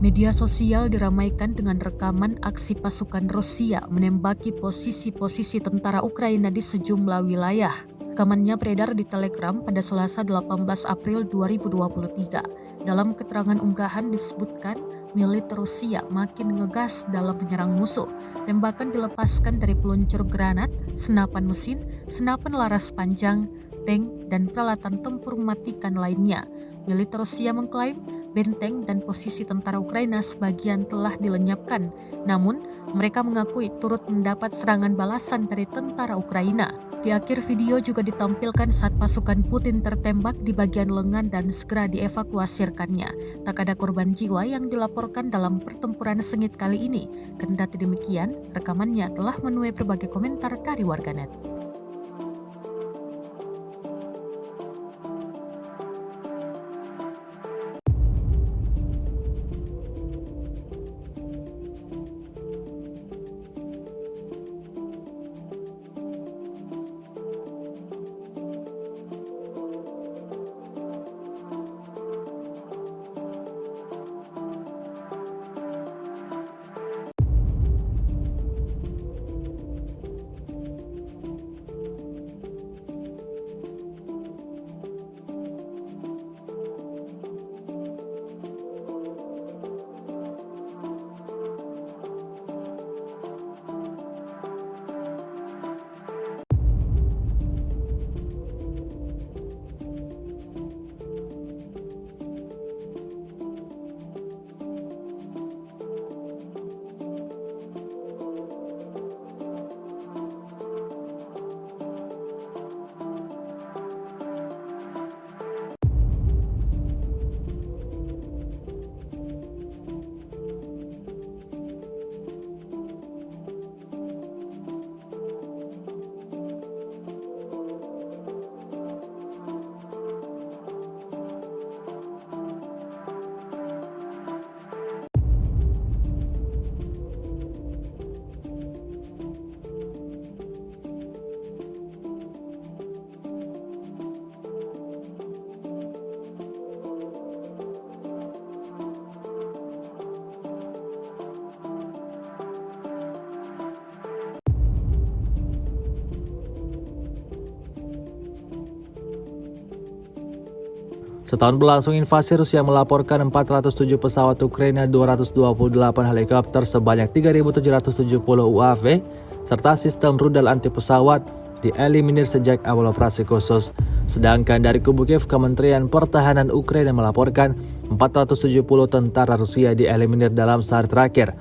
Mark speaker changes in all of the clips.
Speaker 1: Media sosial diramaikan dengan rekaman aksi pasukan Rusia menembaki posisi-posisi tentara Ukraina di sejumlah wilayah. Rekamannya beredar di Telegram pada Selasa 18 April 2023. Dalam keterangan unggahan disebutkan militer Rusia makin ngegas dalam menyerang musuh. Tembakan dilepaskan dari peluncur granat, senapan mesin, senapan laras panjang, tank, dan peralatan tempur mematikan lainnya. Militer Rusia mengklaim benteng dan posisi tentara Ukraina sebagian telah dilenyapkan. Namun, mereka mengakui turut mendapat serangan balasan dari tentara Ukraina. Di akhir video juga ditampilkan saat pasukan Putin tertembak di bagian lengan dan segera dievakuasi rekannya. Tak ada korban jiwa yang dilaporkan dalam pertempuran sengit kali ini. Kendati demikian, rekamannya telah menuai berbagai komentar dari warganet.
Speaker 2: Setahun berlangsung invasi, Rusia melaporkan 407 pesawat Ukraina, 228 helikopter, sebanyak 3.770 UAV, serta sistem rudal anti pesawat dieliminir sejak awal operasi khusus. Sedangkan dari kubu Kiev, Kementerian Pertahanan Ukraina melaporkan 470 tentara Rusia dieliminir dalam sehari terakhir.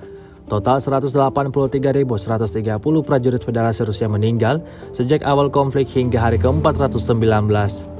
Speaker 2: Total 183.130 prajurit Federasi Rusia meninggal sejak awal konflik hingga hari ke-419.